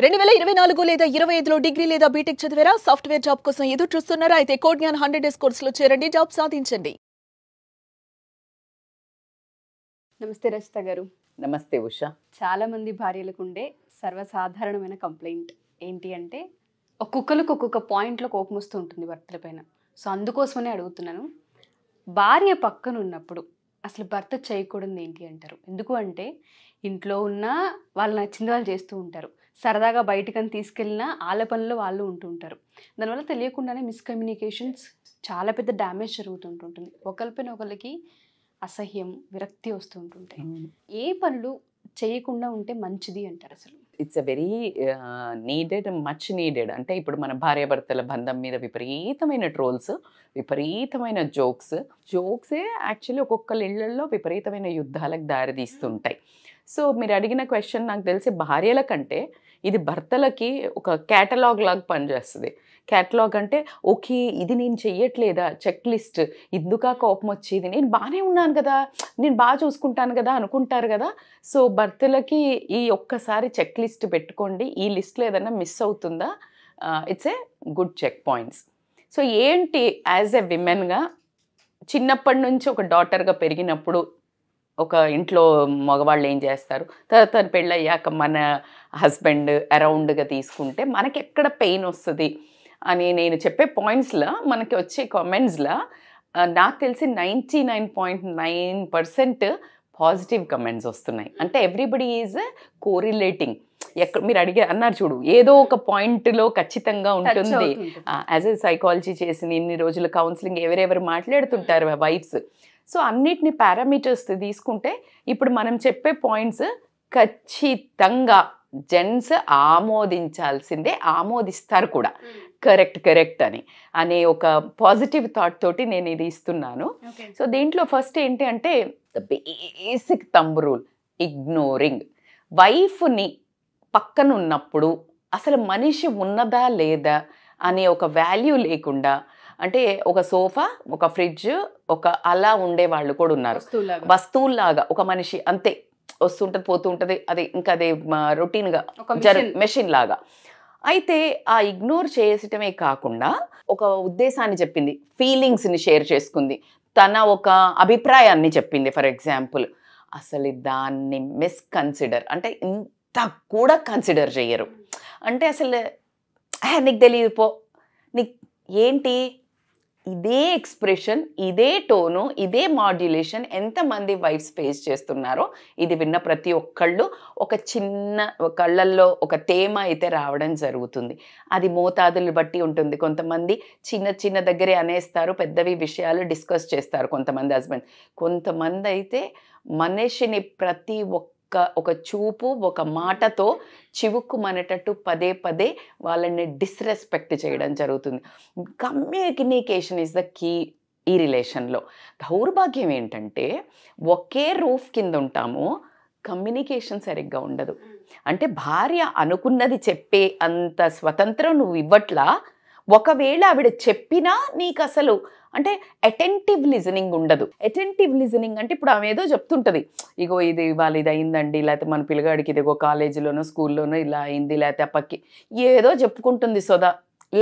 2024 లేదా 25లో డిగ్రీ లేదా బీటెక్ చదివారా? సాఫ్ట్‌వేర్ జాబ్ కోసం ఎదురు చూస్తున్నారా? అయితే కోడ్ జ్ఞాన్ 100 డేస్ కోర్సులో చేరండి, జాబ్ సాధించండి. నమస్తే రచిత గారు. నమస్తే ఉషా. చాలా మంది భార్యలకు ఉండే సర్వసాధారణమైన కంప్లైంట్ ఏంటి అంటే ఒక్కొక్కరికి ఒక్కొక్క పాయింట్లో కోపం వస్తూ ఉంటుంది భర్తల పైన. సో అందుకోసమనే అడుగుతున్నాను, భార్య పక్కన ఉన్నప్పుడు అసలు భర్త చేయకూడదు ఏంటి అంటారు? ఎందుకు అంటే ఇంట్లో ఉన్న వాళ్ళు నచ్చింది వాళ్ళు చేస్తూ ఉంటారు, సరదాగా బయటకని తీసుకెళ్ళినా వాళ్ళ పనుల్లో వాళ్ళు ఉంటూ ఉంటారు. దానివల్ల తెలియకుండానే మిస్కమ్యూనికేషన్స్, చాలా పెద్ద డ్యామేజ్ జరుగుతుంటుంటుంది. ఒకరిపైన ఒకరికి అసహ్యం, విరక్తి వస్తూ ఉంటుంటాయి. ఏ పనులు చేయకుండా ఉంటే మంచిది అంటారు అసలు? It's a very needed, much needed. అంటే ఇప్పుడు మన భార్యాభర్తల బంధం మీద విపరీతమైన ట్రోల్స్, విపరీతమైన జోక్సే యాక్చువల్లీ ఒక్కొక్కళ్ళ ఇళ్లలో విపరీతమైన యుద్ధాలకు దారితీస్తుంటాయి. సో మీరు అడిగిన క్వశ్చన్ నాకు తెలిసి భార్యల కంటే ఇది భర్తలకి ఒక క్యాటలాగ్ లాగా పనిచేస్తుంది. క్యాటలాగ్ అంటే ఓకే, ఇది నేను చెయ్యట్లేదా, చెక్ లిస్ట్, ఎందుకా కోపం వచ్చేది, నేను బాగానే ఉన్నాను కదా, నేను బాగా చూసుకుంటాను కదా అనుకుంటారు కదా. సో భర్తలకి ఈ ఒక్కసారి చెక్ లిస్ట్ పెట్టుకోండి, ఈ లిస్ట్లో ఏదైనా మిస్ అవుతుందా, it's a good check points. So ఏంటి, యాజ్ ఎ విమెన్గా చిన్నప్పటి నుంచి ఒక డాటర్గా పెరిగినప్పుడు ఒక ఇంట్లో మగవాళ్ళు ఏం చేస్తారు, తర్వాత పెళ్ళయ్యాక మన హస్బెండ్ అరౌండ్గా తీసుకుంటే మనకి ఎక్కడ పెయిన్ వస్తుంది అని నేను చెప్పే పాయింట్స్లో మనకి వచ్చే కామెంట్స్లో నాకు తెలిసి 99.9% పాజిటివ్ కమెంట్స్ వస్తున్నాయి. అంటే ఎవ్రీబడి ఈజ్ కోరిలేటింగ్. ఎక్కడ మీరు అన్నారు చూడు, ఏదో ఒక పాయింట్లో ఖచ్చితంగా ఉంటుంది. యాజ్ ఎ సైకాలజీ చేసిన ఇన్ని రోజులు కౌన్సిలింగ్ ఎవరెవరు మాట్లాడుతుంటారు వైఫ్స్. సో అన్నిటిని పారామీటర్స్ తీసుకుంటే ఇప్పుడు మనం చెప్పే పాయింట్స్ ఖచ్చితంగా జెంట్స్ ఆమోదించాల్సిందే, ఆమోదిస్తారు కూడా. కరెక్ట్ అని అనే ఒక పాజిటివ్ థాట్ తోటి నేను ఇది ఇస్తున్నాను. సో దీంట్లో ఫస్ట్ ఏంటి అంటే the basic thumb rule, ignoring. వైఫ్ని పక్కన ఉన్నప్పుడు అసలు మనిషి ఉన్నదా లేదా అనే ఒక వాల్యూ లేకుండా, అంటే ఒక సోఫా, ఒక ఫ్రిడ్జ్, ఒక అలా ఉండే వాళ్ళు కూడా ఉన్నారు, వస్తువుల్లాగా ఒక మనిషి అంతే వస్తుంటుంది పోతూ ఉంటుంది, అది ఇంకా అదే రొటీన్గా మెషిన్ లాగా. అయితే ఆ ఇగ్నోర్ చేయటమే కాకుండా ఒక ఉద్దేశాన్ని చెప్పింది, ఫీలింగ్స్ని షేర్ చేసుకుంది, తన ఒక అభిప్రాయాన్ని చెప్పింది ఫర్ ఎగ్జాంపుల్, అసలు దాన్ని మిస్కన్సిడర్ అంటే ఇంత కూడా కన్సిడర్ చెయ్యరు. అంటే అసలు నీకు తెలియదు పో, నీకు ఏంటి, ఇదే ఎక్స్ప్రెషన్, ఇదే టోను, ఇదే మాడ్యులేషన్ ఎంతమంది వైఫ్స్ ఫేస్ చేస్తున్నారో ఇది విన్న ప్రతి ఒక్కళ్ళు ఒక చిన్న కళ్ళల్లో ఒక తేమ అయితే రావడం జరుగుతుంది. అది మోతాదులు బట్టి ఉంటుంది. కొంతమంది చిన్న దగ్గరే అనేస్తారు, పెద్దవి విషయాలు డిస్కస్ చేస్తారు కొంతమంది హస్బెండ్. కొంతమంది అయితే మనిషిని ప్రతి ఒక చూపు, ఒక మాటతో చివుక్కుమనేటట్టు పదే వాళ్ళని డిస్రెస్పెక్ట్ చేయడం జరుగుతుంది. కమ్యూనికేషన్ ఈజ్ ద కీ ఈ రిలేషన్లో. దౌర్భాగ్యం ఏంటంటే ఒకే రూఫ్ కింద ఉంటాము, కమ్యూనికేషన్ సరిగ్గా ఉండదు. అంటే భార్య అనుకున్నది చెప్పే అంత స్వతంత్రం నువ్వు ఇవ్వట్లా. ఒకవేళ ఆవిడ చెప్పినా నీకు అసలు అంటే అటెంటివ్ లిజనింగ్ ఉండదు. అటెంటివ్ లిజనింగ్ అంటే ఇప్పుడు ఆమె ఏదో చెప్తుంటుంది, ఇగో ఇది ఇవాళ ఇది అయిందండి, లేకపోతే మన పిల్లగాడికి ఇదిగో కాలేజీలోనో స్కూల్లోనో ఇలా అయింది, లేకపోతే అప్పకి ఏదో చెప్పుకుంటుంది సోదా,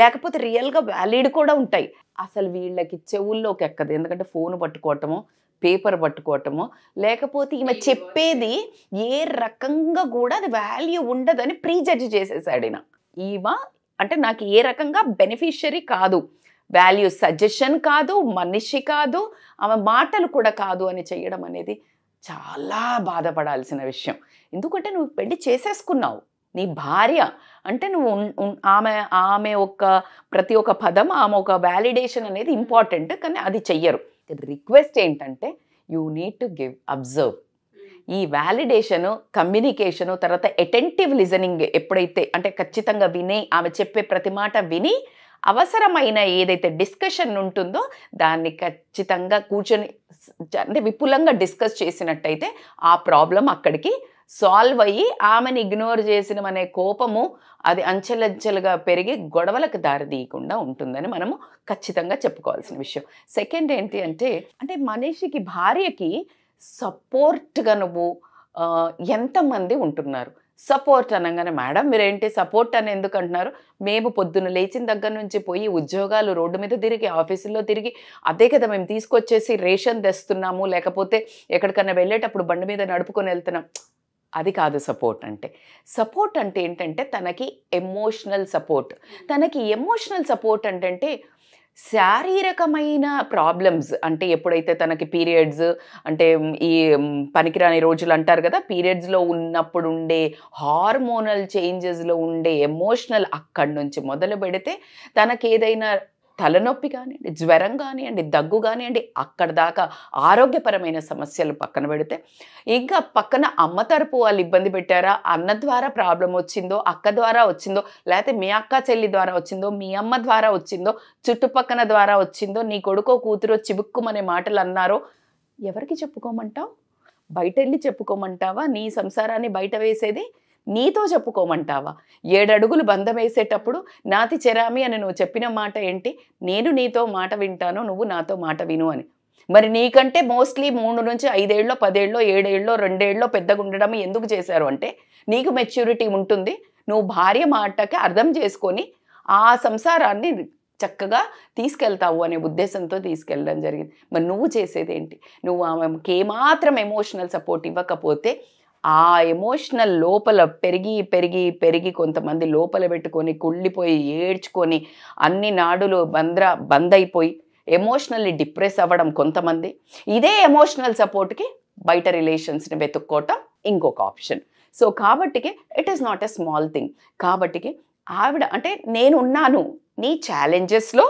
లేకపోతే రియల్గా వ్యాలిడ్ కూడా ఉంటాయి. అసలు వీళ్ళకి చెవుల్లోకి ఎక్కదు. ఎందుకంటే ఫోన్ పట్టుకోవటమో, పేపర్ పట్టుకోవటమో, లేకపోతే ఈమె చెప్పేది ఏ రకంగా కూడా అది వాల్యూ ఉండదని ప్రీజడ్జ్ చేసేసాడు ఈమె. అంటే నాకు ఏ రకంగా బెనిఫిషియరీ కాదు, వాల్యూ సజెషన్ కాదు, మనిషి కాదు, ఆమె మాటలు కూడా కాదు అని చేయడం అనేది చాలా బాధపడాల్సిన విషయం. ఎందుకంటే నువ్వు పెళ్లి చేసేసుకున్నావు, నీ భార్య అంటే నువ్వు ఆమె ప్రతి ఒక్క పదం, ఆమె ఒక వ్యాలిడేషన్ అనేది ఇంపార్టెంట్, కానీ అది చెయ్యరు. రిక్వెస్ట్ ఏంటంటే యూ నీడ్ టు అబ్జర్వ్. ఈ వ్యాలిడేషను, కమ్యూనికేషను, తర్వాత అటెంటివ్ లిజనింగ్ ఎప్పుడైతే అంటే ఖచ్చితంగా విని, ఆమె చెప్పే ప్రతి మాట విని అవసరమైన ఏదైతే డిస్కషన్ ఉంటుందో దాన్ని ఖచ్చితంగా కూర్చొని అంటే విపులంగా డిస్కస్ చేసినట్టయితే ఆ ప్రాబ్లం అక్కడికి సాల్వ్ అయ్యి ఆమెను ఇగ్నోర్ చేసిన అనే కోపము అది అంచెలంచెలుగా పెరిగి గొడవలకు దారితీయకుండా ఉంటుందని మనము ఖచ్చితంగా చెప్పుకోవాల్సిన విషయం. సెకండ్ ఏంటి అంటే మనిషికి, భార్యకి సపోర్ట్గా నువ్వు ఎంతమంది ఉంటున్నారు, సపోర్ట్ అనగానే మేడం మీరేంటి సపోర్ట్ అని ఎందుకు అంటున్నారు, మేము పొద్దున్న లేచిన దగ్గర నుంచి పోయి ఉద్యోగాలు రోడ్డు మీద తిరిగి ఆఫీసుల్లో తిరిగి అదే కదా మేము తీసుకొచ్చేసి రేషన్ తెస్తున్నాము, లేకపోతే ఎక్కడికన్నా వెళ్ళేటప్పుడు బండి మీద నడుపుకొని వెళ్తున్నాం. అది కాదు సపోర్ట్ అంటే. సపోర్ట్ అంటే ఏంటంటే తనకి ఎమోషనల్ సపోర్ట్. తనకి ఎమోషనల్ సపోర్ట్ అంటే శారీరకమైన ప్రాబ్లమ్స్, అంటే ఎప్పుడైతే తనకి పీరియడ్స్ అంటే ఈ పనికిరాని రోజులు అంటారు కదా, పీరియడ్స్లో ఉన్నప్పుడు ఉండే హార్మోనల్ చేంజెస్లో ఉండే ఎమోషనల్ అక్కడి నుంచి మొదలు పెడితే తనకి ఏదైనా తలనొప్పి కానివ్వండి, జ్వరం కానివ్వండి, దగ్గు కానివ్వండి, అక్కడ దాకా ఆరోగ్యపరమైన సమస్యలు పక్కన పెడితే ఇంకా పక్కన అమ్మ తరపు వాళ్ళు ఇబ్బంది పెట్టారా, అన్న ద్వారా ప్రాబ్లం వచ్చిందో, అక్క ద్వారా వచ్చిందో, లేకపోతే మీ అక్క చెల్లి ద్వారా వచ్చిందో, మీ అమ్మ ద్వారా వచ్చిందో, చుట్టుపక్కన ద్వారా వచ్చిందో, నీ కొడుకో కూతురో చిబుక్కుమనే మాటలు అన్నారో, ఎవరికి చెప్పుకోమంటావు? బయట వెళ్ళి చెప్పుకోమంటావా? నీ సంసారాన్ని బయట వేసేది నీతో చెప్పుకోమంటావా? 7 అడుగులు బంధం వేసేటప్పుడు నాతి చెరామి అని నువ్వు చెప్పిన మాట ఏంటి? నేను నీతో మాట వింటాను, నువ్వు నాతో మాట విను అని. మరి నీకంటే మోస్ట్లీ 3 నుంచి 5 ఏళ్ళో 10 ఏళ్ళో 7 ఏళ్ళో 2 ఏళ్ళో పెద్దగా ఉండడం ఎందుకు చేశారు అంటే నీకు మెచ్యూరిటీ ఉంటుంది, నువ్వు భార్య మాటకి అర్థం చేసుకొని ఆ సంసారాన్ని చక్కగా తీసుకెళ్తావు అనే ఉద్దేశంతో తీసుకెళ్ళడం జరిగింది. మరి నువ్వు చేసేది ఏంటి? నువ్వు ఆమెకి ఏమాత్రం ఎమోషనల్ సపోర్ట్ ఇవ్వకపోతే ఆ ఎమోషనల్ లోపల పెరిగి పెరిగి పెరిగి కొంతమంది లోపల పెట్టుకొని కుళ్ళిపోయి ఏడ్చుకొని అన్ని నాడులు బంద్ అయిపోయి ఎమోషనల్లీ డిప్రెస్ అవ్వడం కొంతమంది. ఇదే ఎమోషనల్ సపోర్ట్కి బయట రిలేషన్స్ని వెతుక్కోవటం ఇంకొక ఆప్షన్. సో కాబట్టికి it is not a small thing. కాబట్టికి ఆవిడ అంటే నేనున్నాను నీ ఛాలెంజెస్లో,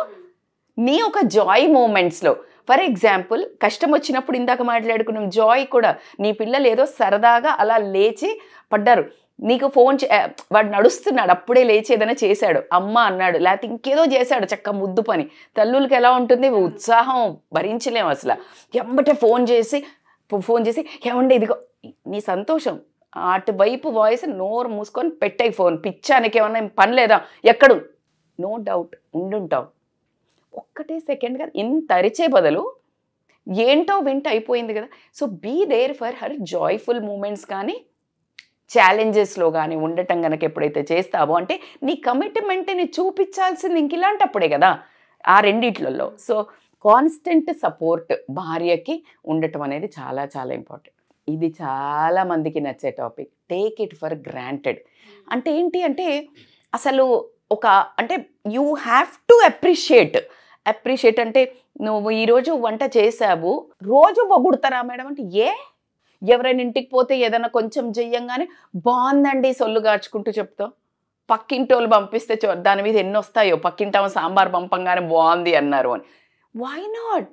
నీ ఒక జాయ్ మూమెంట్స్లో. ఫర్ ఎగ్జాంపుల్ కష్టం వచ్చినప్పుడు ఇందాక మాట్లాడుకున్నాం జాయ్ కూడా, నీ పిల్లలు ఏదో సరదాగా అలా లేచి పడ్డారు, నీకు ఫోన్ వాడు నడుస్తున్నాడు అప్పుడే లేచి ఏదైనా చేశాడు, అమ్మ అన్నాడు, లేకపోతే ఇంకేదో చేశాడు చక్క ముద్దు పని. తల్లులకి ఎలా ఉంటుంది ఉత్సాహం భరించలేము అసలు. ఎంబటే ఫోన్ చేసి ఏమంటే ఇదిగో నీ సంతోషం, అటువైపు వాయిస్ నోరు మూసుకొని పెట్టాయి ఫోన్, పిచ్చానికి ఏమన్నా పని లేదా, ఎక్కడు నో డౌట్ ఉండుంటావు. ఒక్కటే సెకండ్ కదా ఇంత అరిచే బదులు ఏంటో వింట అయిపోయింది కదా. So be there for her joyful moments కానీ ఛాలెంజెస్లో కానీ ఉండటం కనుక ఎప్పుడైతే చేస్తావో అంటే నీ కమిట్మెంట్ని చూపించాల్సింది ఇంక ఇలాంటప్పుడే కదా ఆ రెండిట్లలో. సో కాన్స్టెంట్ సపోర్ట్ భార్యకి ఉండటం అనేది చాలా చాలా ఇంపార్టెంట్. ఇది చాలా మందికి నచ్చే topic. Take it for granted అంటే ఏంటి అంటే అసలు ఒక అంటే యూ హ్యావ్ టు అప్రిషియేట్ అంటే నువ్వు ఈరోజు వంట చేసావు రోజు పొగుడతారా మేడం అంటే ఎవరైనా ఇంటికి పోతే ఏదైనా కొంచెం చెయ్యంగానే బాగుందండి సొల్లు గార్చుకుంటూ చెప్తావు. పక్కింటి వాళ్ళు పంపిస్తే దాని మీద ఎన్ని వస్తాయో, పక్కింటామో సాంబార్ పంపంగానే బాగుంది అన్నారు అని. Why not?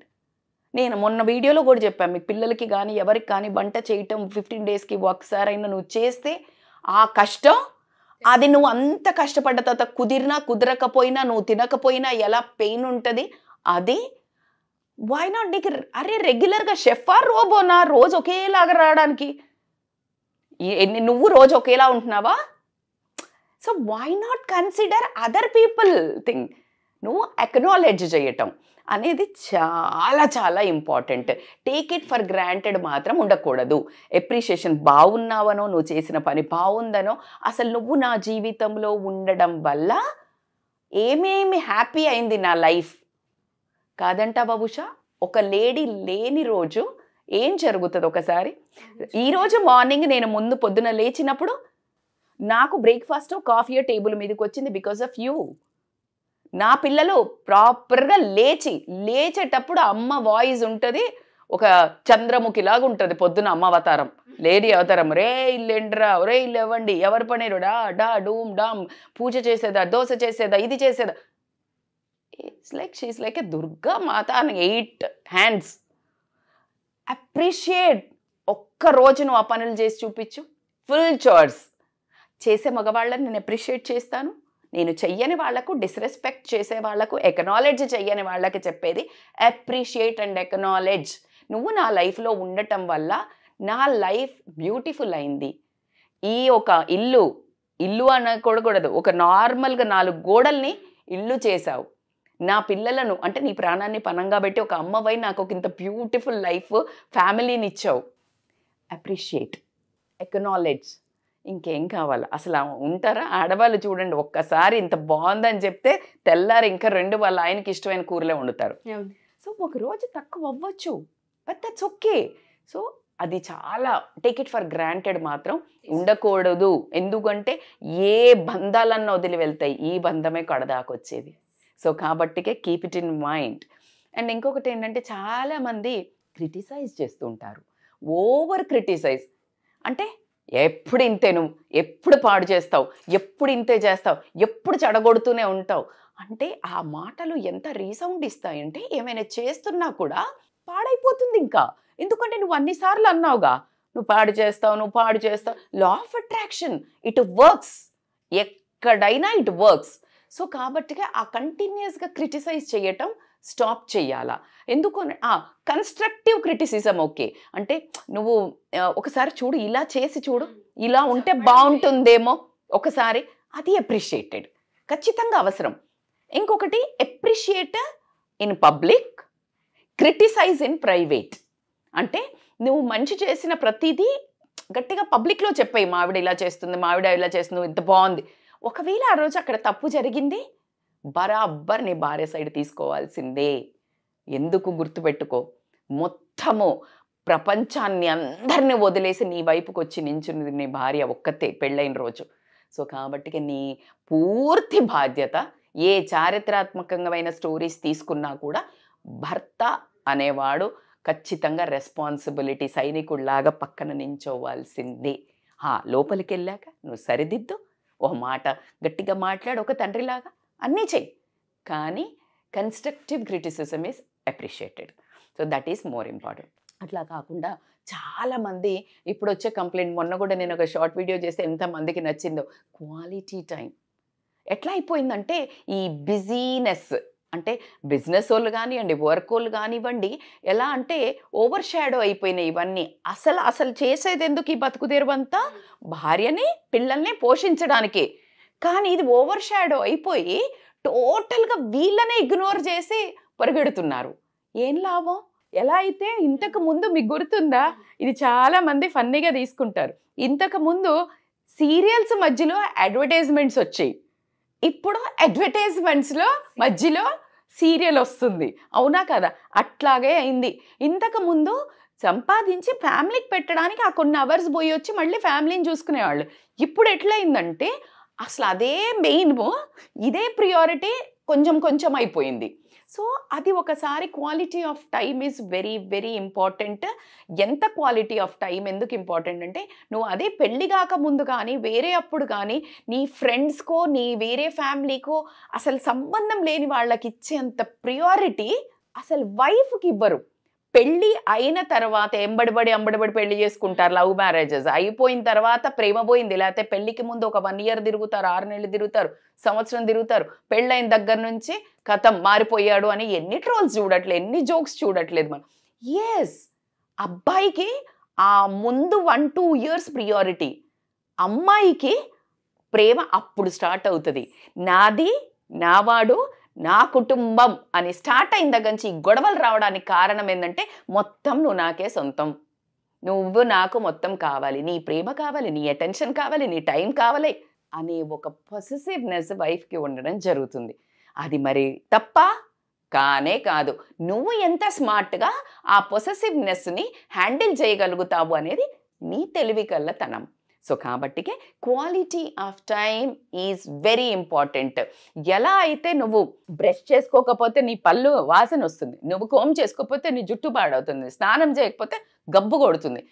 నేను మొన్న వీడియోలో కూడా చెప్పాను, మీ పిల్లలకి కానీ ఎవరికి కానీ వంట చేయటం 15 డేస్కి ఒకసారైనా నువ్వు చేస్తే ఆ కష్టం అది నువ్వు అంత కష్టపడ్డ తర్వాత కుదిరినా కుదరకపోయినా నువ్వు తినకపోయినా ఎలా పెయిన్ ఉంటుంది అది. Why not? నీకు అరే రెగ్యులర్గా షెఫా రోబోనా రోజు ఒకేలాగా రావడానికి? నువ్వు రోజు ఒకేలా ఉంటున్నావా? So why not consider other people thing? నువ్వు అక్నాలెడ్జ్ చేయటం అనేది చాలా చాలా important. Take it for granted మాత్రం ఉండకూడదు. ఎప్రిషియేషన్, బాగున్నావనో నువ్వు చేసిన పని బాగుందనో, అసలు నువ్వు నా జీవితంలో ఉండడం వల్ల ఏమేమి హ్యాపీ అయింది నా లైఫ్ కాదంటా బాబుషా? ఒక లేడీ లేని రోజు ఏం జరుగుతుంది ఒకసారి? ఈరోజు మార్నింగ్ నేను ముందు పొద్దున లేచినప్పుడు నాకు బ్రేక్ఫాస్ట్ కాఫీ టేబుల్ మీదకి వచ్చింది బికాస్ ఆఫ్ యూ. నా పిల్లలు ప్రాపర్గా లేచేటప్పుడు అమ్మ వాయిస్ ఉంటుంది, ఒక చంద్రముఖిలాగా ఉంటుంది పొద్దున అమ్మ అవతారం, లేడీ అవతారం. రే ఇల్లేండ్రా, ఒరే ఇల్లు ఇవ్వండి, ఎవరి పనేరు డా డా డూమ్ డామ్, పూజ చేసేదా, దోశ చేసేదా, ఇది చేసేదా. షీస్ లైక్ ఏ దుర్గా మాత అని 8 hands. అప్రిషియేట్. ఒక్క రోజు నువ్వు ఆ పనులు చేసి చూపించు. ఫుల్ చోర్స్ చేసే మగవాళ్ళని నేను అప్రిషియేట్ చేస్తాను. నేను చెయ్యని వాళ్లకు, డిస్రెస్పెక్ట్ చేసే వాళ్లకు, ఎకనాలెడ్జ్ చెయ్యని వాళ్ళకి చెప్పేది అప్రిషియేట్ అండ్ ఎకనాలెడ్జ్. నువ్వు నా లైఫ్లో ఉండటం వల్ల నా లైఫ్ బ్యూటిఫుల్ అయింది. ఈ ఒక ఇల్లు అనకూడదు, ఒక నార్మల్గా 4 గోడల్ని ఇల్లు చేసావు. నా పిల్లలను అంటే నీ ప్రాణాన్ని పనంగా పెట్టి ఒక అమ్మవై నాకు ఒక ఇంత బ్యూటిఫుల్ లైఫ్ ఫ్యామిలీని ఇచ్చావు. Appreciate, acknowledge. ఇంకేం కావాలి అసలు ఉంటారా? ఆడవాళ్ళు చూడండి, ఒక్కసారి ఇంత బాగుందని చెప్తే తెల్లారి ఇంకా 2 వాళ్ళ ఆయనకి ఇష్టమైన కూరలే వండుతారు. సో ఒక రోజు తక్కువ అవ్వచ్చు, బట్ దట్స్ ఓకే. సో అది చాలా టేక్ ఇట్ ఫర్ గ్రాంటెడ్ మాత్రం ఉండకూడదు. ఎందుకంటే ఏ బంధాలన్నా వదిలి వెళ్తాయి, ఈ బంధమే కడదాకొచ్చేది. సో కాబట్టికే keep it in mind. And ఇంకొకటి ఏంటంటే చాలామంది క్రిటిసైజ్ చేస్తుంటారు, ఓవర్ క్రిటిసైజ్. అంటే ఎప్పుడు ఇంతే, నువ్వు ఎప్పుడు పాడు చేస్తావు, ఎప్పుడు ఇంతే చేస్తావు, ఎప్పుడు చెడగొడుతూనే ఉంటావు అంటే ఆ మాటలు ఎంత రీసౌండ్ ఇస్తాయంటే ఏమైనా చేస్తున్నా కూడా పాడైపోతుంది ఇంకా. ఎందుకంటే నువ్వు అన్నిసార్లు అన్నావుగా, నువ్వు పాడు చేస్తావు. Law of attraction, it works, ఎక్కడైనా ఇట్ వర్క్స్. సో కాబట్టిగా ఆ కంటిన్యూస్గా క్రిటిసైజ్ చేయటం స్టాప్ చేయాలా. ఎందుకు కన్స్ట్రక్టివ్ క్రిటిసిజం ఓకే. అంటే నువ్వు ఒకసారి చూడు, ఇలా చేసి చూడు, ఇలా ఉంటే బాగుంటుందేమో ఒకసారి, అది అప్రిషియేటెడ్, ఖచ్చితంగా అవసరం. ఇంకొకటి appreciate in public, criticise in private. అంటే నువ్వు మంచి చేసిన ప్రతిదీ గట్టిగా పబ్లిక్లో చెప్పాయి, మావిడ ఇలా చేస్తుంది, మావిడ ఇలా చేస్తుంది, ఇంత బాగుంది. ఒకవేళ ఆ రోజు అక్కడ తప్పు జరిగింది, బరాబర్ నీ భార్య సైడ్ తీసుకోవాల్సిందే. ఎందుకు గుర్తుపెట్టుకో, మొత్తము ప్రపంచాన్ని అందరినీ వదిలేసి నీ వైపుకి వచ్చి నించున్నది నీ భార్య ఒక్కతే పెళ్ళైన రోజు. సో కాబట్టి నీ పూర్తి బాధ్యత, ఏ చారిత్రాత్మకమైన స్టోరీస్ తీసుకున్నా కూడా భర్త అనేవాడు ఖచ్చితంగా రెస్పాన్సిబిలిటీ సైనికుడిలాగా పక్కన నించోవాల్సిందే. లోపలికి వెళ్ళాక నువ్వు సరిదిద్దు, ఒక మాట గట్టిగా మాట్లాడు, ఒక తండ్రిలాగా అన్నీ చెయ్యి, కానీ constructive criticism is appreciated. So that is more important. అట్లా కాకుండా చాలామంది ఇప్పుడు వచ్చే కంప్లైంట్, మొన్న కూడా నేను ఒక షార్ట్ వీడియో చేస్తే ఎంతమందికి నచ్చిందో, క్వాలిటీ టైం ఎట్లా అయిపోయిందంటే ఈ బిజీనెస్, అంటే బిజినెస్ వాళ్ళు కానివ్వండి, వర్క్ వాళ్ళు కానివ్వండి, ఎలా అంటే ఓవర్ షాడో అయిపోయినాయి ఇవన్నీ. అసలు చేసేది ఎందుకు ఈ బతుకు తెరువంతా? భార్యని పిల్లల్ని పోషించడానికే. కానీ ఇది ఓవర్ షాడో అయిపోయి టోటల్గా వీళ్ళనే ఇగ్నోర్ చేసి పరిగెడుతున్నారు. ఏం లాభం? ఎలా అయితే ఇంతకు ముందు మీకు గుర్తుందా, ఇది చాలా మంది ఫన్నీగా తీసుకుంటారు, ఇంతకు ముందు సీరియల్స్ మధ్యలో అడ్వర్టైజ్మెంట్స్ వచ్చాయి, ఇప్పుడు అడ్వర్టైజ్మెంట్స్లో మధ్యలో సీరియల్ వస్తుంది, అవునా కదా? అట్లాగే అయింది. ఇంతకు ముందు సంపాదించి ఫ్యామిలీకి పెట్టడానికి ఆ కొన్ని అవర్స్ పోయి వచ్చి మళ్ళీ ఫ్యామిలీని చూసుకునేవాళ్ళు. ఇప్పుడు ఎట్లయిందంటే అసలు అదే మెయిన్, ఇదే ప్రియారిటీ కొంచెం అయిపోయింది. సో అది ఒకసారి quality of time is very very important. ఎంత క్వాలిటీ ఆఫ్ టైం ఎందుకు ఇంపార్టెంట్ అంటే, నువ్వు అదే పెళ్ళి కాక ముందు కానీ వేరే అప్పుడు కానీ నీ ఫ్రెండ్స్కో నీ వేరే ఫ్యామిలీకో అసలు సంబంధం లేని వాళ్ళకి ఇచ్చేంత ప్రియారిటీ అసలు వైఫ్కి ఇవ్వరు. పెళ్ళి అయిన తర్వాత అంబడిబడి పెళ్లి చేసుకుంటారు, లవ్ మ్యారేజెస్ అయిపోయిన తర్వాత ప్రేమ పోయింది, లేకపోతే పెళ్లికి ముందు ఒక 1 year తిరుగుతారు, 6 నెలలు తిరుగుతారు, సంవత్సరం తిరుగుతారు, పెళ్ళైన దగ్గర నుంచి కథం మారిపోయాడు అని ఎన్ని ట్రోల్స్ చూడట్లేదు, ఎన్ని జోక్స్ చూడట్లేదు మనం. ఎస్, అబ్బాయికి ఆ ముందు 1-2 years ప్రియారిటీ, అమ్మాయికి ప్రేమ అప్పుడు స్టార్ట్ అవుతుంది. నాది, నావాడు, నా కుటుంబం అని స్టార్ట్ అయిన దగ్గర నుంచి ఈ గొడవలు రావడానికి కారణం ఏంటంటే, మొత్తం నువ్వు నాకే సొంతం, నువ్వు నాకు మొత్తం కావాలి, నీ ప్రేమ కావాలి, నీ అటెన్షన్ కావాలి, నీ టైం కావాలి అనే ఒక పొసెసివ్నెస్ వైఫ్కి ఉండడం జరుగుతుంది. అది మరి తప్ప కానే కాదు. నువ్వు ఎంత స్మార్ట్గా ఆ పొసెసివ్నెస్ని హ్యాండిల్ చేయగలుగుతావు అనేది నీ తెలివి కల్లతనం. సో కాబట్టికే quality of time is very important. ఎలా అయితే నువ్వు బ్రష్ చేసుకోకపోతే నీ పళ్ళు వాసన వస్తుంది, నువ్వు కోమ్ చేసుకోకపోతే నీ జుట్టు పాడవుతుంది, స్నానం చేయకపోతే గబ్బు కొడుతుంది,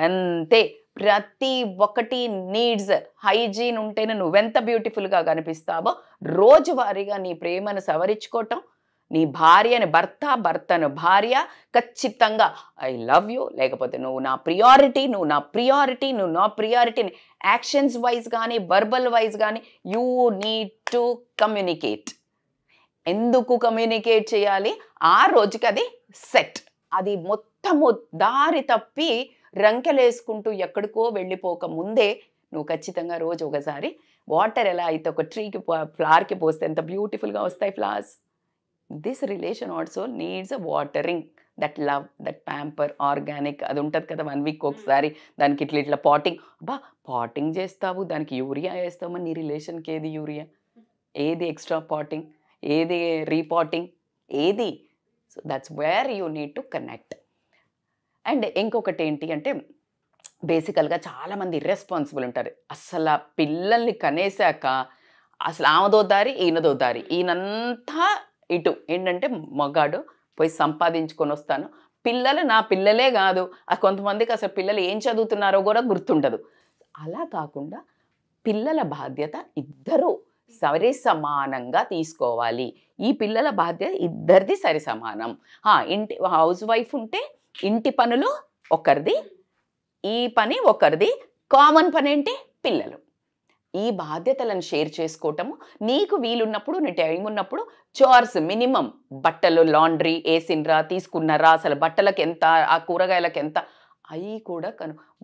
అంతే. ప్రతి ఒక్కటి నీడ్స్, హైజీన్ ఉంటేనే నువ్వెంత బ్యూటిఫుల్గా కనిపిస్తావో. రోజువారీగా నీ ప్రేమను సవరించుకోవటం, నీ భార్యని భర్తను భార్య ఖచ్చితంగా ఐ లవ్ యూ, లేకపోతే నువ్వు నా ప్రియారిటీ, నువ్వు నా ప్రియారిటీని యాక్షన్స్ వైజ్ కానీ వర్బల్ వైజ్ కానీ యూ నీడ్ టు కమ్యూనికేట్. ఎందుకు కమ్యూనికేట్ చేయాలి? ఆ రోజుకి అది సెట్. అది మొత్తము దారి తప్పి రంకెలేసుకుంటూ ఎక్కడికో వెళ్ళిపోక ముందే నువ్వు ఖచ్చితంగా రోజు ఒకసారి వాటర్, ఎలా అయితే ఒక ట్రీకి ఫ్లవర్కి పోస్తే ఎంత బ్యూటిఫుల్గా వస్తాయి flowers, this relation also needs a watering, that love, that pamper, organic అది ఉంటుంది కదా, 1 week ఒకసారి దానికి ఇట్లా పాటింగ్. బా పాటింగ్ చేస్తావు, దానికి యూరియా వేస్తావు, నీ రిలేషన్కి ఏది యూరియా, ఏది ఎక్స్ట్రా పాటింగ్, ఏది రీపాటింగ్, ఏది? So that's where you need to connect. And ఇంకొకటి ఏంటి అంటే బేసికల్గా చాలామంది ఇర్రెస్పాన్సిబుల్ ఉంటారు. అసలు ఆ పిల్లల్ని కనేసాక అసలు ఆమెదో దారి ఈయనదో దారి, ఈయనంతా ఇటు ఏంటంటే మగాడు పోయి సంపాదించుకొని వస్తాను, పిల్లలు నా పిల్లలే కాదు, కొంతమందికి అసలు పిల్లలు ఏం చదువుతున్నారో కూడా గుర్తుండదు. అలా కాకుండా పిల్లల బాధ్యత ఇద్దరూ సరి సమానంగా తీసుకోవాలి. ఈ పిల్లల బాధ్యత ఇద్దరిది సరి సమానం. ఇంటి హౌస్ వైఫ్ ఉంటే ఇంటి పనులు ఒకరిది, ఈ పని ఒకరిది, కామన్ పని ఏంటి పిల్లలు. ఈ బాధ్యతలను షేర్ చేసుకోవటము, నీకు వీలున్నప్పుడు నీ టైం ఉన్నప్పుడు చోర్స్ మినిమం, బట్టలు లాండ్రీ వేసినరా, తీసుకున్నారా, అసలు బట్టలకు ఎంత, ఆ కూరగాయలకు ఎంత, అవి కూడా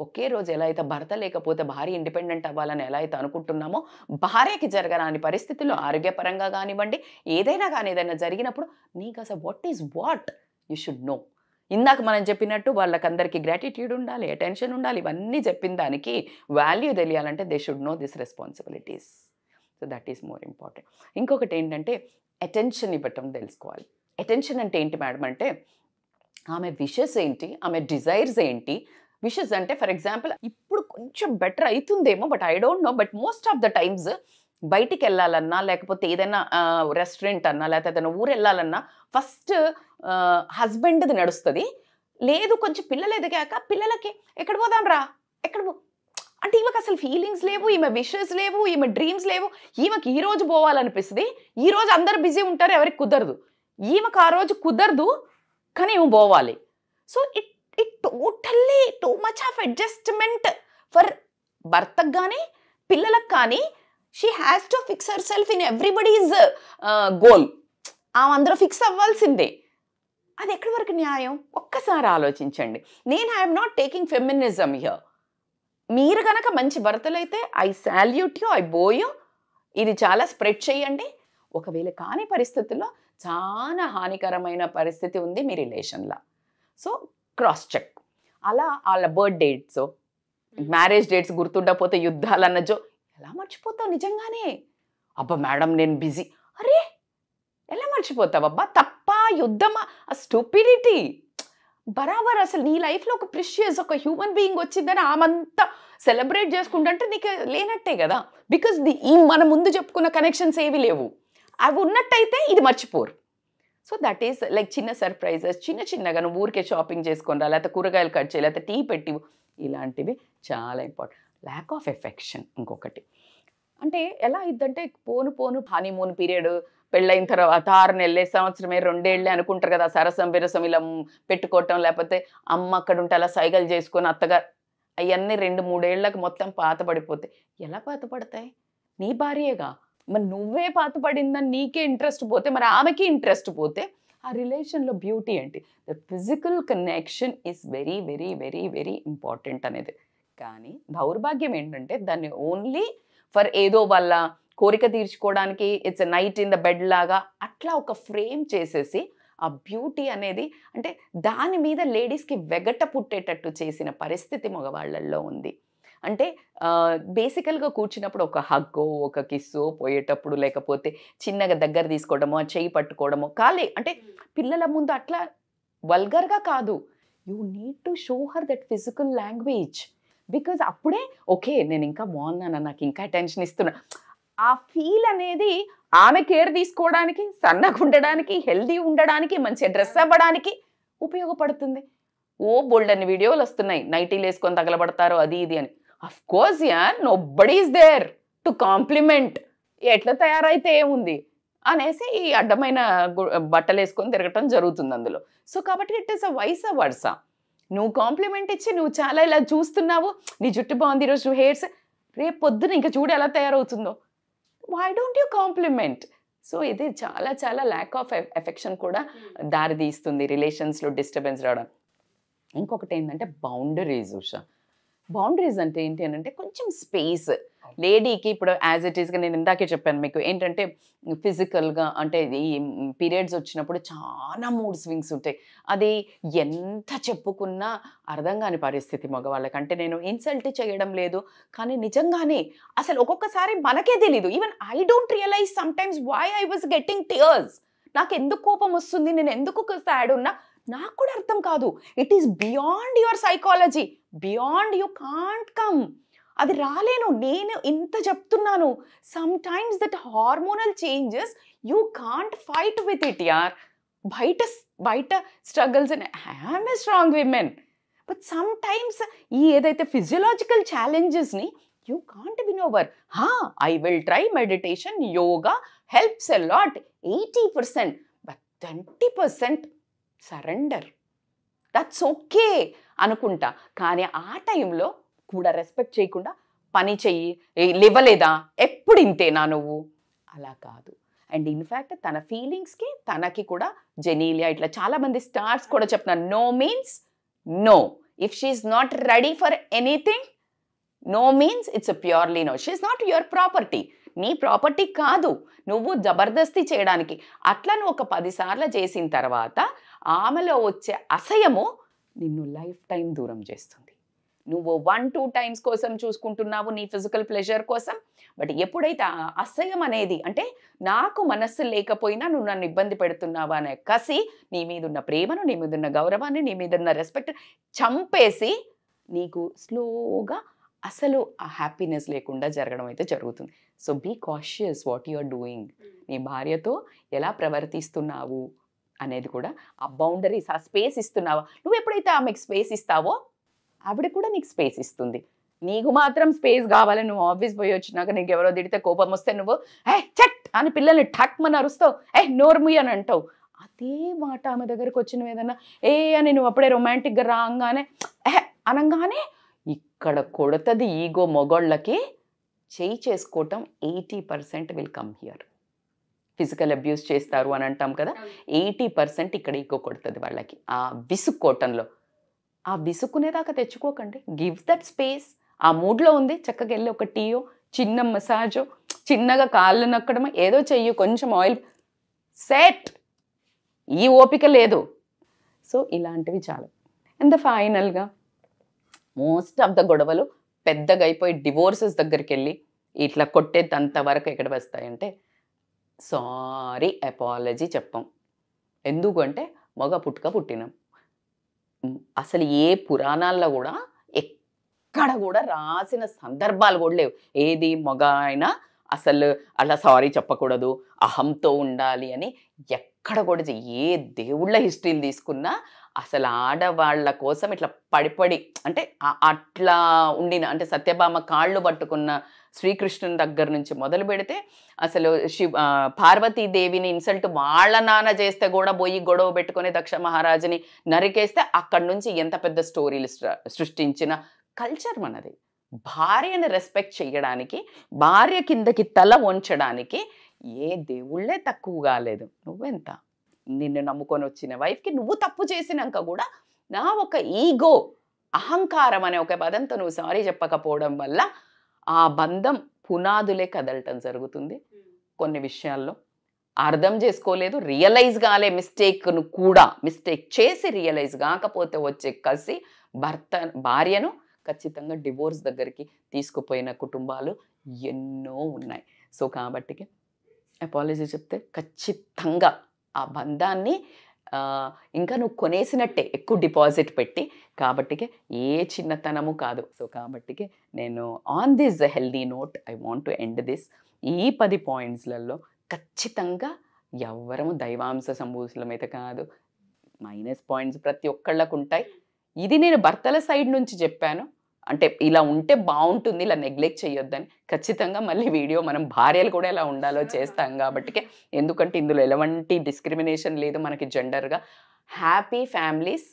ఒకే రోజు ఎలా అయితే భర్త లేకపోతే భార్య ఇండిపెండెంట్ అవ్వాలని ఎలా అయితే అనుకుంటున్నామో, భార్యకి జరగరాని పరిస్థితుల్లో ఆరోగ్యపరంగా కానివ్వండి, ఏదైనా కానీ ఏదైనా జరిగినప్పుడు నీకు అసలు what is what you should know. ఇందాక మనం చెప్పినట్టు వాళ్ళకందరికీ గ్రాటిట్యూడ్ ఉండాలి, అటెన్షన్ ఉండాలి, ఇవన్నీ చెప్పిన దానికి వాల్యూ తెలియాలంటే they should know this responsibilities. So that is more important. ఇంకొకటి ఏంటంటే అటెన్షన్ ఇవ్వటం తెలుసుకోవాలి. అటెన్షన్ అంటే ఏంటి మేడం అంటే ఆమె విషెస్ ఏంటి, ఆమె డిజైర్స్ ఏంటి. విషెస్ అంటే ఫర్ ఎగ్జాంపుల్ ఇప్పుడు కొంచెం బెటర్ అవుతుందేమో, but I don't know, but most of the times బయటికి వెళ్ళాలన్నా, లేకపోతే ఏదైనా రెస్టారెంట్ అన్నా, లేకపోతే ఏదైనా ఊరు వెళ్ళాలన్నా ఫస్ట్ హస్బెండ్ది నడుస్తుంది. లేదు కొంచెం పిల్లలు ఎదిగాక పిల్లలకి ఎక్కడ పోదాం రా, ఎక్కడ అంటే ఈమెకు అసలు ఫీలింగ్స్ లేవు, ఈమె విషెస్ లేవు, ఈమె డ్రీమ్స్ లేవు. ఈమెకి ఈ రోజు పోవాలనిపిస్తుంది, ఈ రోజు అందరు బిజీ ఉంటారు, ఎవరికి కుదరదు. ఈమెకు ఆ రోజు కుదరదు కానీ ఈమె పోవాలి. So it totally too much of adjustment for భర్తకు కానీ పిల్లలకు కానీ. She has to fix her self in everybody's goal. ఆమె అందరూ ఫిక్స్ అవ్వాల్సిందే. అది ఎక్కడి వరకు న్యాయం ఒక్కసారి ఆలోచించండి. నేను I'm not taking feminism here. మీరు కనుక మంచి భర్తలైతే ఐ సాల్యూట్ యూ, ఐ బో యూ, ఇది చాలా స్ప్రెడ్ చేయండి. ఒకవేళ కాని పరిస్థితుల్లో చాలా హానికరమైన పరిస్థితి ఉంది మీ రిలేషన్లో, సో క్రాస్ చెక్. అలా వాళ్ళ బర్త్ డేట్స్, మ్యారేజ్ డేట్స్ గుర్తుండకపోతే యుద్ధాలన్నజో ఎలా మర్చిపోతావు నిజంగానే? అబ్బా మేడం నేను బిజీ, అరే ఎలా మర్చిపోతావబ్బా? తప్ప యుద్ధమా? ఆ స్టూపిడిటీ బరాబర్. అసలు నీ లైఫ్లో ఒక ప్రిషియస్ ఒక హ్యూమన్ బీయింగ్ వచ్చిందని ఆమంతా సెలబ్రేట్ చేసుకుంటుంటే నీకు లేనట్టే కదా. బికాస్ ఈ మన ముందు చెప్పుకున్న కనెక్షన్స్ ఏవి లేవు, అవి ఉన్నట్టయితే ఇది మర్చిపోరు. సో దట్ ఈస్ లైక్ చిన్న సర్ప్రైజెస్, చిన్న చిన్నగా నువ్వు ఊరికే షాపింగ్ చేసుకొని రా, లేకపోతే కూరగాయలు కట్ చేయి, లేకపోతే టీ పెట్టి, ఇలాంటివి చాలా ఇంపార్టెంట్. ల్యాక్ ఆఫ్ ఎఫెక్షన్ ఇంకొకటి. అంటే ఎలా అయిద్దంటే పోను పోను హనీమూన్ పీరియడ్ పెళ్ళైన తర్వాత 6 నెలలే, సంవత్సరమే, 2 ఏళ్ళే అనుకుంటారు కదా, సరసం విరసం ఇలా పెట్టుకోవటం, లేకపోతే అమ్మ అక్కడ ఉంటే అలా సైగలు చేసుకొని అత్తగా, అవన్నీ 2-3 ఏళ్ళకి మొత్తం పాత పడిపోతాయి. ఎలా పాత పడతాయి? నీ భార్యేగా, మరి నువ్వే పాత పడిందని నీకే ఇంట్రెస్ట్ పోతే, మరి ఆమెకి ఇంట్రెస్ట్ పోతే ఆ రిలేషన్లో బ్యూటీ ఏంటి? The physical connection is very very very very important అనేది. కానీ దౌర్భాగ్యం ఏంటంటే దాన్ని ఓన్లీ ఫర్ ఏదో వాళ్ళ కోరిక తీర్చుకోవడానికి, it's a night in the bed లాగా అట్లా ఒక ఫ్రేమ్ చేసేసి ఆ బ్యూటీ అనేది అంటే దాని మీద లేడీస్కి వెగట పుట్టేటట్టు చేసిన పరిస్థితి మగవాళ్ళల్లో ఉంది. అంటే బేసికల్గా కూర్చున్నప్పుడు ఒక హగ్గో ఒక కిస్సో పోయేటప్పుడు, లేకపోతే చిన్నగా దగ్గర తీసుకోవడమో, చెయ్యి పట్టుకోవడమో, కాలే అంటే పిల్లల ముందు అట్లా వల్గర్గా కాదు. You need to show her that physical language. Because అప్పుడే ఓకే నేను ఇంకా బాగున్నాను, నాకు ఇంకా అటెన్షన్ ఇస్తున్నా, ఆ ఫీల్ అనేది ఆమె కేర్ తీసుకోవడానికి, సన్నగా ఉండడానికి, హెల్దీ ఉండడానికి, మంచి డ్రెస్ అవ్వడానికి ఉపయోగపడుతుంది. ఓ బోల్డన్ని వీడియోలు వస్తున్నాయి, నైటీలు వేసుకొని తగలబడతారు అది ఇది అని. అఫ్ కోర్స్ యార్ nobody is there to compliment. ఎట్లా తయారైతే ఏముంది అనేసి ఈ అడ్డమైన బట్టలు వేసుకొని తిరగటం జరుగుతుంది అందులో. సో కాబట్టి it is a vice versa. నువ్వు కాంప్లిమెంట్ ఇచ్చి నువ్వు చాలా ఇలా చూస్తున్నావు, నీ జుట్టు బాగుంది, ఈరోజు హెయిర్స్, రేపు పొద్దున ఇంకా చూడు ఎలా తయారవుతుందో. Why don't you compliment? So ఇది చాలా చాలా ల్యాక్ ఆఫ్ ఎఫెక్షన్ కూడా దారి తీస్తుంది రిలేషన్స్లో డిస్టర్బెన్స్ రావడం. ఇంకొకటి ఏంటంటే బౌండరీస్. ఉషా, బౌండరీస్ అంటే ఏంటి అని అంటే కొంచెం స్పేస్. లేడీకి ఇప్పుడు యాజ్ ఇట్ ఈస్గా నేను ఇందాకే చెప్పాను మీకు ఏంటంటే ఫిజికల్గా అంటే ఈ పీరియడ్స్ వచ్చినప్పుడు చాలా మూడ్ స్వింగ్స్ ఉంటాయి. అది ఎంత చెప్పుకున్నా అర్థం కాని పరిస్థితి మగవాళ్ళకి. అంటే నేను ఇన్సల్ట్ చేయడం లేదు, కానీ నిజంగానే అసలు ఒక్కొక్కసారి మనకే తెలీదు. Even I don't realise sometimes why I was getting tears. నాకు ఎందుకు కోపం వస్తుంది, నేను ఎందుకు సాడ్ ఉన్నా నాకు కూడా అర్థం కాదు. It is beyond your psychology, beyond you can't come. అది రాలేను. నేను ఇంత చెప్తున్నాను. Sometimes that hormonal changes you can't fight with it యార్. బయట struggles and I'm a strong women, but sometimes ఈ ఏదైతే ఫిజియలాజికల్ ఛాలెంజెస్ని you can't win over. I will try meditation, yoga helps a lot 80%, but 20% surrender. That's okay అనుకుంటా. కానీ ఆ టైంలో కూడా రెస్పెక్ట్ చేయకుండా పని చెయ్యి, లేవలేదా, ఎప్పుడు ఇంతేనా నువ్వు, అలా కాదు. అండ్ ఇన్ఫ్యాక్ట్ తన ఫీలింగ్స్కి తనకి కూడా జెనీలియా ఇట్లా చాలామంది స్టార్స్ కూడా చెప్తున్నారు, no means no. If she is not ready for anything, no means it's purely no. She is not your property. నీ ప్రాపర్టీ కాదు నువ్వు జబర్దస్తి చేయడానికి. అట్లా నువ్వు ఒక 10 సార్లు చేసిన తర్వాత ఆమెలో వచ్చే అసహ్యము నిన్ను లైఫ్ టైం దూరం చేస్తుంది. నువ్వు 1-2 టైమ్స్ కోసం చూసుకుంటున్నావు నీ ఫిజికల్ ప్లెజర్ కోసం, బట్ ఎప్పుడైతే ఆ అసహ్యం అనేది అంటే నాకు మనస్సు లేకపోయినా నువ్వు నన్ను ఇబ్బంది పెడుతున్నావా అనే కసి, నీ మీదున్న ప్రేమను, నీ మీదున్న గౌరవాన్ని, నీ మీదున్న రెస్పెక్ట్ చంపేసి నీకు స్లోగా అసలు ఆ హ్యాపీనెస్ లేకుండా జరగడం అయితే జరుగుతుంది. So be cautious what you are doing. నీ భార్యతో ఎలా ప్రవర్తిస్తున్నావు అనేది కూడా ఆ బౌండరీస్, ఆ స్పేస్ ఇస్తున్నావా. నువ్వు ఎప్పుడైతే ఆమెకు స్పేస్ ఇస్తావో ఆవిడ కూడా నీకు స్పేస్ ఇస్తుంది. నీకు మాత్రం స్పేస్ కావాలి. నువ్వు ఆఫీస్ పోయి వచ్చినాక నీకు ఎవరో తిడితే కోపం వస్తే నువ్వు చట్ అని పిల్లల్ని ఠక్మని అరుస్తావు, నోర్ముయ్ అని అంటావు. అదే మాట ఆమె దగ్గరకు వచ్చి నువ్వు ఏదన్నా అని నువ్వు అప్పుడే రొమాంటిక్గా రాగానే అనగానే ఇక్కడ కొడుతుంది ఈగో. మొగోళ్ళకి చేయి చేసుకోవటం 80% will come here. Physical abuse చేస్తారు అని అంటాం కదా, 80% ఇక్కడ ఈగో కొడుతుంది వాళ్ళకి. ఆ విసుక్కోవటంలో ఆ విసుక్కునేదాకా తెచ్చుకోకండి. Give that space. ఆ మూడ్లో ఉంది, చక్కగా వెళ్ళి ఒక టీయో, చిన్న మసాజో, చిన్నగా కాళ్ళు నక్కడం, ఏదో చెయ్యి, కొంచెం ఆయిల్, సెట్. ఈ ఓపిక లేదు. సో ఇలాంటివి చాలు. అండ్ ఫైనల్గా మోస్ట్ ఆఫ్ ద గొడవలు పెద్దగా అయిపోయి డివోర్సెస్ దగ్గరికి వెళ్ళి ఇట్లా కొట్టేదంత వరకు ఎక్కడ వస్తాయంటే సారీ అపాలజీ చెప్పాం. ఎందుకంటే మగ పుట్టుక పుట్టినాం. అసలు ఏ పురాణాల్లో కూడా ఎక్కడ కూడా రాసిన సందర్భాలు కూడా లేవు. ఏది మగ అయినా అసలు అలా సారీ చెప్పకూడదు, అహంతో ఉండాలి అని ఎక్కడ కూడా ఏ దేవుళ్ళ హిస్టరీలు తీసుకున్నా అసలు ఆడవాళ్ళ కోసం ఇట్లా పడిపడి అంటే అట్లా ఉండిన అంటే సత్యభామ కాళ్ళు పట్టుకున్న శ్రీకృష్ణుని దగ్గర నుంచి మొదలు పెడితే అసలు పార్వతీదేవిని ఇన్సల్ట్ వాళ్ళ నాన్న చేస్తే కూడా పోయి గొడవ పెట్టుకొని దక్ష మహారాజుని నరికేస్తే అక్కడి నుంచి ఎంత పెద్ద స్టోరీలు సృష్టించిన కల్చర్ మనది. భార్యని రెస్పెక్ట్ చేయడానికి, భార్య కిందకి తల వంచడానికి ఏ దేవుళ్ళే తక్కువ కాలేదు. నువ్వెంత నిన్ను నమ్ముకొని వచ్చిన వైఫ్కి నువ్వు తప్పు చేసినాక కూడా నా ఒక ఈగో, అహంకారం అనే ఒక పదంతో నువ్వు సారీ చెప్పకపోవడం వల్ల ఆ బంధం పునాదులే కదలటం జరుగుతుంది. కొన్ని విషయాల్లో అర్థం చేసుకోలేదు, రియలైజ్ కాలే మిస్టేక్ను కూడా, మిస్టేక్ చేసి రియలైజ్ కాకపోతే వచ్చే కసి భార్యను ఖచ్చితంగా డివోర్స్ దగ్గరికి తీసుకుపోయిన కుటుంబాలు ఎన్నో ఉన్నాయి. సో కాబట్టి అపాలజీ చెప్తే ఖచ్చితంగా ఆ బంధాన్ని ఇంకా నువ్వు కొనేసినట్టే ఎక్కువ డిపాజిట్ పెట్టి, కాబట్టి ఏ చిన్నతనము కాదు. సో కాబట్టి నేను on this healthy note I want to end this. ఈ 10 పాయింట్స్లలో ఖచ్చితంగా ఎవ్వరము దైవాంశ సంభూతులమైతే కాదు. మైనస్ పాయింట్స్ ప్రతి ఒక్కళ్ళకు ఉంటాయి. ఇది నేను భర్తల సైడ్ నుంచి చెప్పాను, అంటే ఇలా ఉంటే బాగుంటుంది, ఇలా నెగ్లెక్ట్ చేయొద్దని. ఖచ్చితంగా మళ్ళీ వీడియో మనం భార్యలు కూడా ఎలా ఉండాలో చేస్తాం కాబట్టి, ఎందుకంటే ఇందులో ఎలాంటి డిస్క్రిమినేషన్ లేదు మనకి జెండర్గా. హ్యాపీ ఫ్యామిలీస్,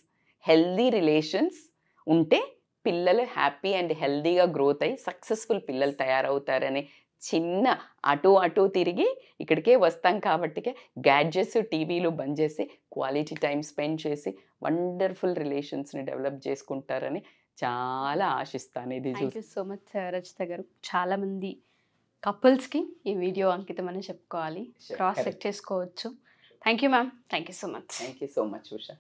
హెల్దీ రిలేషన్స్ ఉంటే పిల్లలు హ్యాపీ అండ్ హెల్దీగా గ్రోత్ అయ్యి సక్సెస్ఫుల్ పిల్లలు తయారవుతారని చిన్న అటు తిరిగి ఇక్కడికే వస్తాం కాబట్టి గ్యాడ్జెట్స్, టీవీలు బంద్ చేసి క్వాలిటీ టైం స్పెండ్ చేసి వండర్ఫుల్ రిలేషన్స్ని డెవలప్ చేసుకుంటారని చాలా ఆశిస్తాను ఇది థ్యాంక్ చూసి. యూ సో మచ్ రచిత గారు. చాలా మంది కపుల్స్కి ఈ వీడియో అంకితం అని చెప్పుకోవాలి. Sure, cross correct. చెక్ చేసుకోవచ్చు. Thank you ma'am. Thank you so much. Thank you so much Usha.